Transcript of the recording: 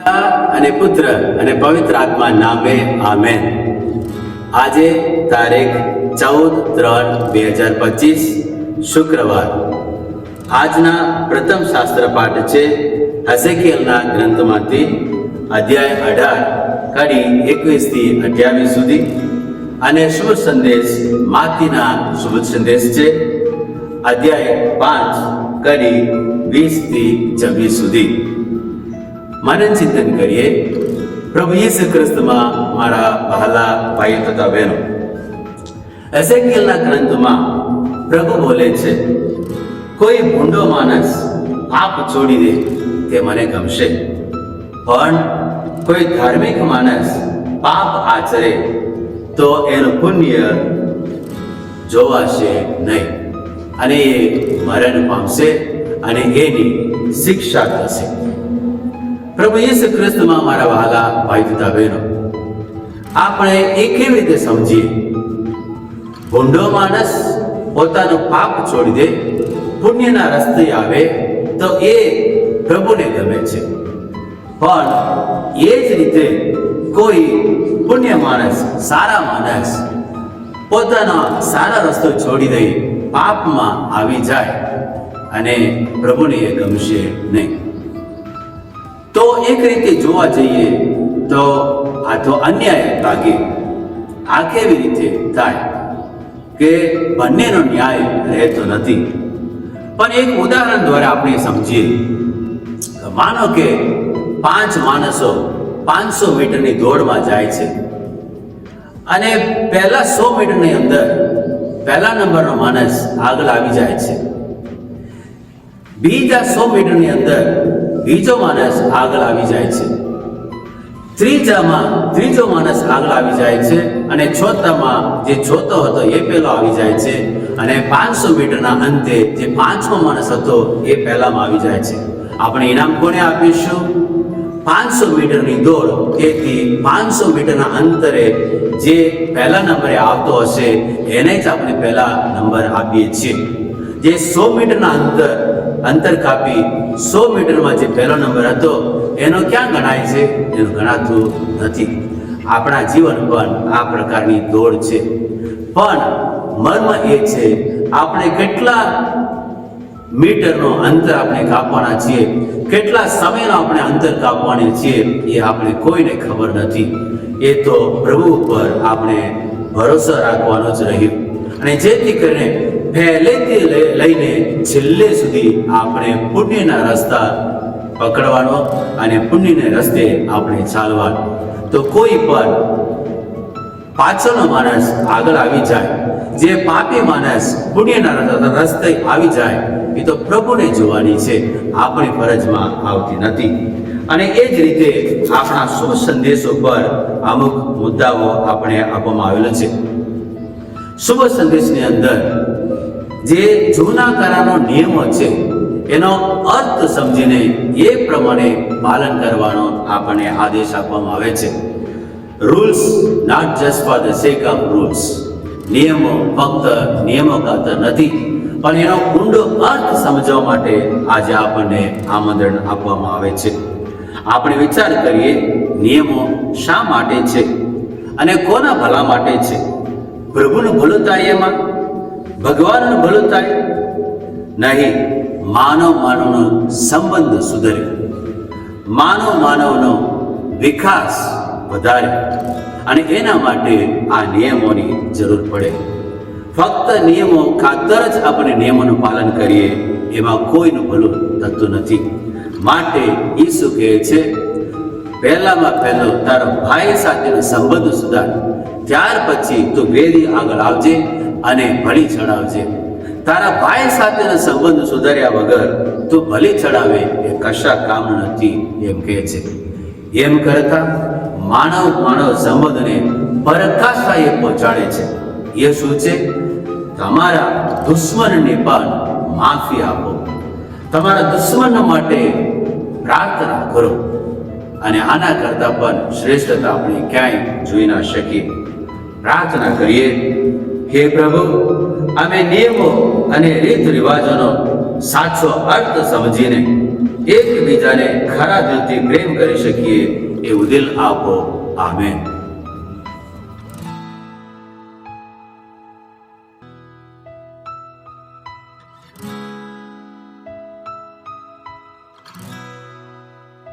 અને પુત્ર અને પવિત્ર આત્મા નામે આમેન. આજે તારીખ 14/3/2025 શુક્રવાર. આજના પ્રથમ શાસ્ત્ર પાઠ છે હઝેકીએલના ગ્રંથમાંથી અધ્યાય 18 કડી 21 થી 28 સુધી, અને શુભ સંદેશ માથીના શુભ સંદેશ છે અધ્યાય 5 કડી 20 થી 26 સુધી. મનન ચિંતન કરીએ. પ્રભુ ઈસુ ખ્રિસ્તમાં મારા વહાલા ભાઈઓ તથા બહેનો, હઝેકીએલના ગ્રંથમાં પ્રભુ બોલે છે, કોઈ ભૂંડો માણસ પાપ છોડી દે તે મને ગમશે, પણ કોઈ ધાર્મિક માણસ પાપ આચરે તો એનું પુણ્ય જોવાશે નહીં, અને એ મરણ પામશે અને એની શિક્ષા થશે. પ્રભુ ઈસુ ખ્રિસ્તમાં મારા વહાલા ભાઈ તથા બહેનો, આપણે એ કેવી રીતે સમજીએ? ભૂંડો માણસ પોતાનું પાપ છોડી દે, પુણ્યના રસ્તે આવે તો એ પ્રભુને ગમે છે, પણ એ જ રીતે કોઈ પુણ્ય માણસ, સારા માણસ પોતાનો સારા રસ્તો છોડી દઈ પાપમાં આવી જાય અને પ્રભુને એ ગમશે નહીં. તો એક રીતે જોવા જઈએ તો આ તો અન્યાય લાગે. આ કેવી રીતે થાય કે બંનેનો ન્યાય રહેતો નથી? પણ એક ઉદાહરણ દ્વારા આપણે સમજીએ. માનો કે 5 માણસો 500 મીટરની દોડમાં જાય છે, અને પહેલા 100 મીટરની અંદર પહેલા નંબરનો માણસ આગળ આવી જાય છે. બીજા 100 મીટરની અંદર બીજો માણસ આગળ આવી જાય છે. ત્રીજામાં ત્રીજો માણસ આગળ આવી જાય છે, અને ચોથામાં જે ચોથો હતો એ પહેલો આવી જાય છે, અને 500 મીટરના અંતે જે 5મો માણસ હતો એ પહેલામાં આવી જાય છે. આપણે ઇનામ કોને આપીશું? 500 મીટરની દોડ, તેથી 500 મીટરના અંતરે જે પહેલા નંબરે આવતો હશે એને જ આપણે પહેલા નંબર આપીએ છીએ. જે 100 મીટરના અંતર કાપી 100 મીટરમાં જે પહેલો નંબર હતો એનો ક્યાં ગણાય છે? એનું ગણાતું નથી. આપણા જીવન પણ આ પ્રકારની દોડ છે, પણ મર્મ એ છે આપણે કેટલા મીટરનો અંતર આપણે કાપવાના છીએ, કેટલા સમયનો આપણે અંતર કાપવાના છીએ, એ આપણે કોઈને ખબર નથી. એ તો પ્રભુ ઉપર આપણે ભરોસો રાખવાનો જ રહ્યું, અને જેથી કરીને પહેલેથી લઈને છેલ્લે સુધી આપણે પુણ્યના રસ્તા પકડવાનો અને પુણ્યના રસ્તે આપણે ચાલવાનું. તો કોઈ પણ પાછળનો માણસ આગળ આવી જાય, જે પાપી માણસ પુણ્યના રસ્તે આવી જાય, એ તો પ્રભુને જોવાની છે, આપણી ફરજમાં આવતી નથી. અને એ જ રીતે આપણા શુભ સંદેશો પર અમુક મુદ્દાઓ આપણે આપવામાં આવેલો છે. શુભ સંદેશની અંદર જે જૂના કરારનો નિયમો છે એનો અર્થ સમજીને એ પ્રમાણે પાલન કરવાનો આપણને આદેશ આપવામાં આવે છે. Rules not just for the sake of rules. નિયમો ફક્ત નિયમો ખાતર નથી, પણ એનો ઊંડો અર્થ સમજવા માટે આજે આપણને આમંત્રણ આપવામાં આવે છે. આપણે વિચાર કરીએ, નિયમો શા માટે છે અને કોના ભલા માટે છે? પ્રભુનું ભલું થાય એમાં? ભગવાનનું ભલું થાય? નહીં. માનવનો સંબંધ સુધરે, માનવનો વિકાસ વધારે, અને એના માટે આ નિયમોની જરૂર પડે. ફક્ત નિયમો ખાતર જ આપણે નિયમોનું પાલન કરીએ એમાં કોઈનું ભલું થતું નથી. માટે ઈસુ કહે છે, પહેલામાં પહેલો તારો ભાઈ સાથેનો સંબંધ સુધાર, ત્યાર પછી તું વેદી આગળ આવજે અને ભળી ચડાવજે. તારા ભાઈ સાથેનો સંબંધ સુધાર્યા વગર તું ભલી ચડાવે એ કશા કામનું નથી, એમ કહે છે. એમ કરતા માનવ સંબંધને પરાકાષ્ઠાએ પહોંચાડે છે. એ શું છે? તમારા દુશ્મનને પણ માફી આપો, તમારા દુશ્મન માટે પ્રાર્થના કરો, અને આના કરતા પણ શ્રેષ્ઠતા આપણે ક્યાંય જોઈ ના શકીએ. પ્રાર્થના કરીએ, હે પ્રભુ, અમે નિયમો અને રીત રિવાજોનો સાચો અર્થ સમજીને એકબીજાને ખરા દિલથી પ્રેમ કરી શકીએ એવું દિલ આપો. આમેન.